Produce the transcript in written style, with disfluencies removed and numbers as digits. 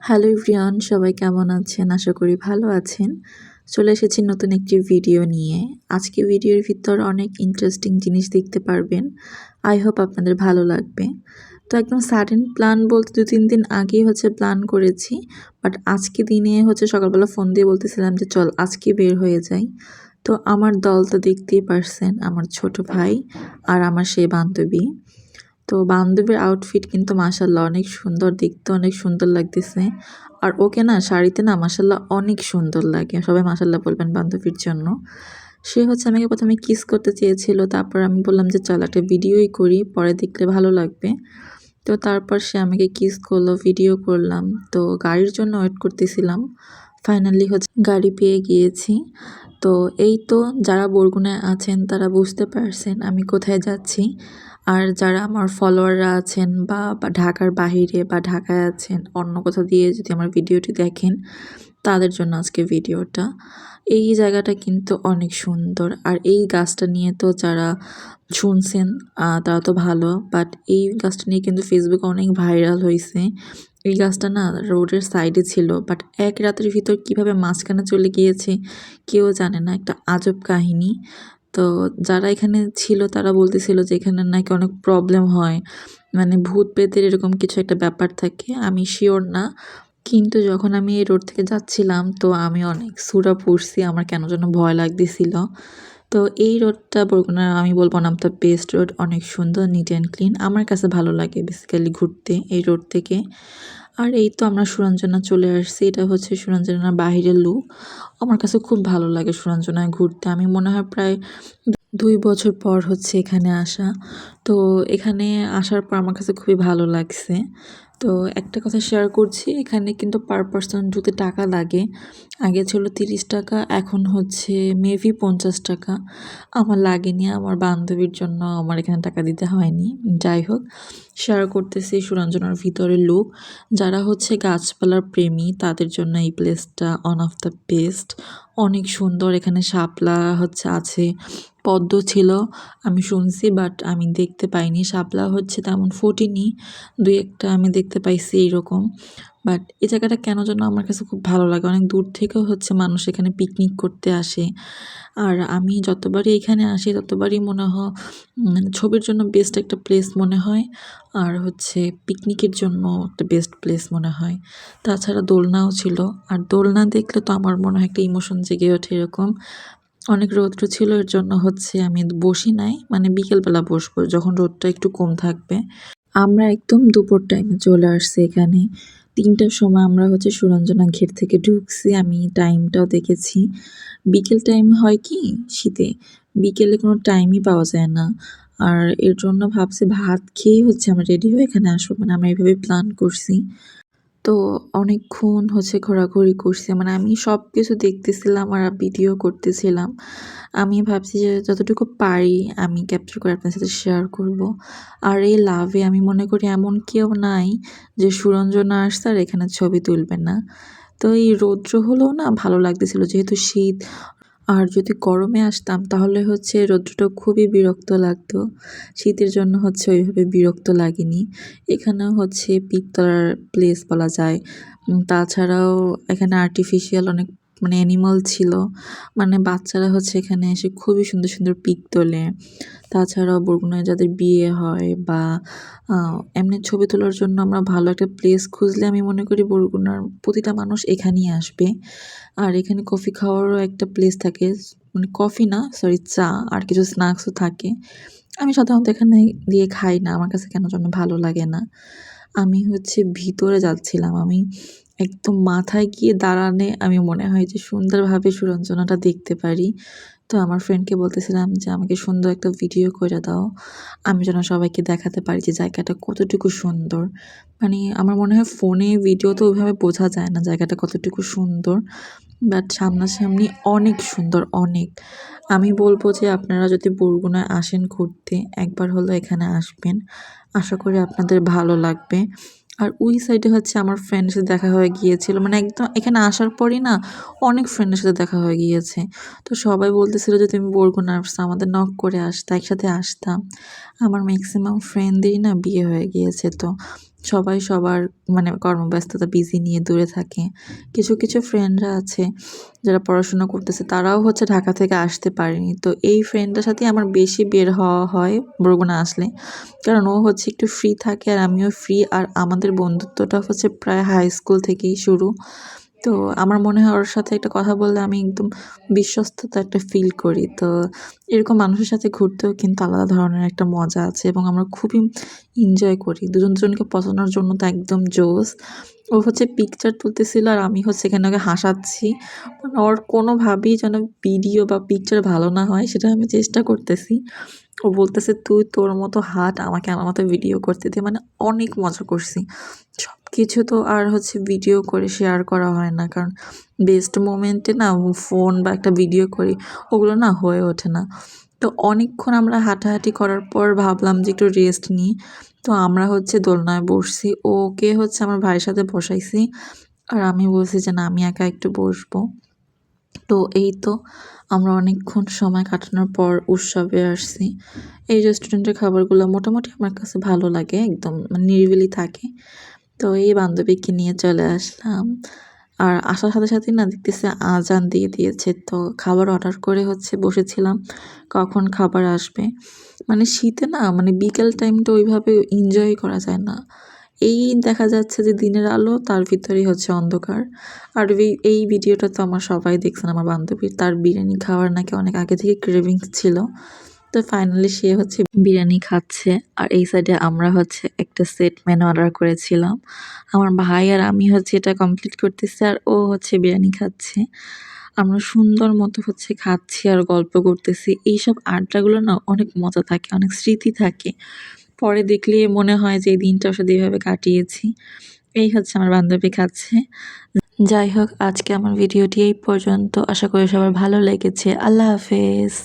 Hello everyone, সবাই কেমন আছেন? আশা করি ভালো আছেন। চলে এসেছি নতুন একটি ভিডিও নিয়ে। আজকে ভিডিওর ভিতর অনেক ইন্টারেস্টিং জিনিস দেখতে পারবেন। আই হোপ আপনাদের ভালো লাগবে। তো একদম সাডেন প্ল্যান বলতে ২-৩ দিন আগেই প্ল্যান করেছি। বাট আজকে দিনে সকালবেলা ফোন দিয়ে বলতেছিলাম যে চল আজকে বের হয়ে যাই। তো আমার দল তো দেখতেই পারছেন, আমার ছোট ভাই আর আমার সেই বান্ধবী। তো বান্ধবীর আউটফিট কিন্তু মাশাআল্লাহ অনেক সুন্দর, দেখতে অনেক সুন্দর লাগতেছে। আর ওকে না শাড়িতে না মাশাআল্লাহ অনেক সুন্দর লাগে। সবাই মাশাআল্লাহ বলবেন বান্ধবীর জন্য। সে আমাকে ১ম এ কিস করতে চেয়েছিল। তারপর আমি বললাম যে চল একটা ভিডিওই করি, পরে দেখলে ভালো লাগবে। তো তারপর সে আমাকে কিস করলো, ভিডিও করলাম। তো গাড়ির জন্য ওয়েট করতেছিলাম। ফাইনালি গাড়ি পেয়ে গিয়েছি। তো এই তো যারা বরগুনায় আছেন তারা বুঝতে পারছেন আমি কোথায় যাচ্ছি। আর যারা আমার ফলোয়াররা আছেন বা ঢাকার বাহিরে বা ঢাকায় আছেন, অন্য কোথাও দিয়ে যদি আমার ভিডিওটি দেখেন, তাদের জন্য আজকে ভিডিওটা। এই জায়গাটা কিন্তু অনেক সুন্দর। আর এই গাছটা নিয়ে তো যারা শুনছেন তারা তো ভালো। বাট এই গাছটা নিয়ে কিন্তু ফেসবুকে অনেক ভাইরাল হইছে। এই গাছটা না রোডের সাইডে ছিল। বাট এক রাতের ভিতর কিভাবে মাঝখানে চলে গিয়েছে কেউ জানে না। একটা আজব কাহিনী। তো যারা এখানে ছিল তারা বলতেছিল যে এখানে নাকি অনেক প্রবলেম হয়। মানে ভূত-প্রেতের এরকম কিছু একটা ব্যাপার থাকে। আমি সিওর না। কিন্তু যখন আমি এই রোড থেকে যাচ্ছিলাম তো আমি অনেক ছুড়া পড়ছি। আমার কেন যেন ভয় লাগতেছিল। তো এই রোডটা বরগুনার আমি বলব one of the best road. অনেক সুন্দর, নিট অ্যান্ড ক্লিন। আমার কাছে ভালো লাগে বেসিক্যালি ঘুরতে এই রোড থেকে। আর এই তো আমরা সুরঞ্জনা চলে আসছি। এটা সুরঞ্জনার বাহিরের লুক। আমার কাছে খুব ভালো লাগে সুরঞ্জনায় ঘুরতে। আমি মনে হয় প্রায় ২ বছর পর এখানে আসা। তো এখানে আসার পর আমার কাছে খুবই ভালো লাগছে। তো একটা কথা শেয়ার করছি, এখানে কিন্তু পার পারসন ঢুকতে টাকা লাগে। আগে ছিল ৳৩০, এখন মেবি ৳৫০। আমার লাগেনি, আমার বান্ধবীর জন্য আমার এখানে টাকা দিতে হয়নি। যাই হোক, শেয়ার করতেছি সুরঞ্জনার ভিতরের লুক। যারা গাছপালার প্রেমী তাদের জন্য এই প্লেসটা ওয়ান অফ দ্য বেস্ট। অনেক সুন্দর। এখানে শাপলা আছে, পদ্ম ছিল আমি শুনছি, বাট আমি দেখতে পাইনি। শাপলা তেমন ফোটেনি, ২-১টা আমি দেখতে পাইছি এইরকম। বাট এই জায়গাটা কেন যেন আমার কাছে খুব ভালো লাগে। অনেক দূর থেকেও মানুষ এখানে পিকনিক করতে আসে। আর আমি যতবারই এখানে আসি ততবারই মনে হয় মানে ছবির জন্য বেস্ট একটা প্লেস মনে হয়। আর পিকনিকের জন্য একটা বেস্ট প্লেস মনে হয়। তাছাড়া দোলনাও ছিল। আর দোলনা দেখলে তো আমার মনে হয় একটা ইমোশন জেগে ওঠে এরকম। অনেক রৌদ্র ছিল, এর জন্য আমি বসি নাই। মানে বিকেলবেলা বসবো যখন রোদটা একটু কম থাকবে। আমরা একদম দুপুর টাইমে চলে আসছি এখানে। ৩টার সময় আমরা সুরঞ্জনা ঘেট থেকে ঢুকছি। আমি টাইমটাও দেখেছি। বিকেল টাইম হয় কি শীতে, বিকেলে কোনো টাইমই পাওয়া যায় না। আর এর জন্য ভাবছি ভাত খেয়েই আমরা রেডি হয়ে এখানে আসবো। মানে আমরা এভাবে প্ল্যান করছি। তো অনেকক্ষণ ঘোরাঘুরি করছি। মানে আমি সবকিছু দেখতেছিলাম আর ভিডিও করতেছিলাম। আমি ভাবছি যে যতটুকু পারি আমি ক্যাপচার করে আপনার সাথে শেয়ার করব। আর এই লাভে আমি মনে করি এমন কেউ নাই যে সুরঞ্জনা আসছে আর এখানে ছবি তুলবে না। তো এই রৌদ্র হলেও না ভালো লাগতেছিল যেহেতু শীত। আর যদি গরমে আসতাম তাহলে রৌদ্রটা খুবই বিরক্ত লাগতো। শীতের জন্য ওইভাবে বিরক্ত লাগেনি। এখানেও পিক তোলার প্লেস বলা যায়। তাছাড়াও এখানে আর্টিফিশিয়াল অনেক মানে অ্যানিমাল ছিল। মানে বাচ্চারা এখানে এসে খুবই সুন্দর, সুন্দর পিক তোলে। তাছাড়াও বরগুনায় যাদের বিয়ে হয় বা এমনি ছবি তোলার জন্য আমরা ভালো একটা প্লেস খুঁজলে আমি মনে করি বরগুনার প্রতিটা মানুষ এখানেই আসবে। আর এখানে কফি খাওয়ারও একটা প্লেস থাকে। মানে কফি না, সরি চা আর কিছু স্ন্যাক্সও থাকে। আমি সাধারণত এখানে দিয়ে খাই না। আমার কাছে কেন যেন ভালো লাগে না। আমি ভিতরে যাচ্ছিলাম। আমি একদম মাথায় গিয়ে দাঁড়ানে আমি মনে হয় যে সুন্দরভাবে সুরঞ্জনাটা দেখতে পারি। তো আমার ফ্রেন্ডকে বলতেছিলাম যে আমাকে সুন্দর একটা ভিডিও করে দাও। আমি যেন সবাইকে দেখাতে পারি যে জায়গাটা কতটুকু সুন্দর। মানে আমার মনে হয় ফোনে ভিডিওতে ওইভাবে বোঝা যায় না জায়গাটা কতটুকু সুন্দর। বাট সামনাসামনি অনেক সুন্দর, অনেক। আমি বলব যে আপনারা যদি বরগুনায় আসেন ঘুরতে, একবার হলেও এখানে আসবেন। আশা করি আপনাদের ভালো লাগবে। আর ওই সাইডে আমার ফ্রেন্ডের সাথে দেখা হয়ে গিয়েছিল। মানে একদম এখানে আসার পরই না অনেক ফ্রেন্ডের সাথে দেখা হয়ে গিয়েছে। তো সবাই বলতেছিল যে তুমি বরগুনা আসছো, আমাদের নক করে আসতা, একসাথে আসতাম। আমার ম্যাক্সিমাম ফ্রেন্ডদেরই না বিয়ে হয়ে গিয়েছে। তো সবাই সবার মানে কর্মব্যস্ততা বিজি নিয়ে দূরে থাকে। কিছু কিছু ফ্রেন্ডরা আছে যারা পড়াশোনা করতেছে, তারাও হচ্ছে ঢাকা থেকে আসতে পারেনি। তো এই ফ্রেন্ডটার সাথেই আমার বেশি বের হওয়া হয় বরগুনা আসলে। কারণ ও হচ্ছে একটু ফ্রি থাকে আর আমিও ফ্রি, আর আমাদের বন্ধুত্বটা হচ্ছে প্রায় হাই স্কুল থেকেই শুরু। তো আমার মনে হয় ওর সাথে একটা কথা বললে আমি একদম বিশ্বস্ততা একটা ফিল করি। তো এরকম মানুষের সাথে ঘুরতেও কিন্তু আলাদা ধরনের একটা মজা আছে এবং আমরা খুবই এনজয় করি। দুজন দুজনকে পছন্দের জন্য তো একদম জোশ। ও হচ্ছে পিকচার তুলতেছিল আর আমি হচ্ছে এখানে ওকে হাসাচ্ছি। মানে ওর কোনোভাবেই যেন ভিডিও বা পিকচার ভালো না হয় সেটা আমি চেষ্টা করতেছি। ও বলতেছে, "তুই তোর মতো হাঁট, আমাকে আমার মতো ভিডিও করতে দে।" মানে অনেক মজা করছি। সবকিছু তো আর হচ্ছে ভিডিও করে শেয়ার করা হয় না। কারণ বেস্ট মোমেন্টে না ফোন বা একটা ভিডিও করি, ওগুলো না হয়ে ওঠে না। তো অনেকক্ষণ আমরা হাঁটাহাঁটি করার পর ভাবলাম যে একটু রেস্ট নিই। তো আমরা হচ্ছে দোলনায় বসছি। ওকে হচ্ছে আমার ভাইয়ের সাথে বসাইছি। আর আমি বলছি যে, "না, আমি একা একটু বসবো।" তো এই তো আমরা অনেকক্ষণ সময় কাটানোর পর উৎসবে আসছি। এই রেস্টুরেন্টের খাবারগুলো মোটামুটি আমার কাছে ভালো লাগে, একদম নিরিবিলি থাকে। তো এই বান্ধবীকে নিয়ে চলে আসলাম। আর আসার সাথে সাথেই না দেখতেছি আজান দিয়ে দিয়েছে। তো খাবার অর্ডার করে হচ্ছে বসেছিলাম, কখন খাবার আসবে। মানে শীতে না মানে বিকেল টাইমটা ওইভাবে এনজয় করা যায় না। এই দেখা যাচ্ছে যে দিনের আলো, তার ভিতরেই হচ্ছে অন্ধকার। আর এই ভিডিওটা তো আমার সবাই দেখছেন, আমার বান্ধবীর। তার বিরিয়ানি খাওয়ার নাকি অনেক আগে থেকে ক্রেভিংস ছিল। তো ফাইনালি সে হচ্ছে বিরিয়ানি খাচ্ছে। আর এই সাইডে আমরা হচ্ছে একটা সেট মেনু অর্ডার করেছিলাম। আমার ভাই আর আমি হচ্ছে এটা কমপ্লিট করতেছি আর ও হচ্ছে বিরিয়ানি খাচ্ছে। আমরা সুন্দর মতো হচ্ছে খাচ্ছি আর গল্প করতেছি। এইসব আড্ডাগুলো না অনেক মজা থাকে, অনেক স্মৃতি থাকে। পরে দেখলে মনে হয় যে এই দিনটা ওর সাথে এভাবে কাটিয়েছি। এই হচ্ছে আমার বান্ধবী খাচ্ছে। যাই হোক, আজকে আমার ভিডিওটি এই পর্যন্ত। আশা করি সবার ভালো লেগেছে। আল্লাহ হাফেজ।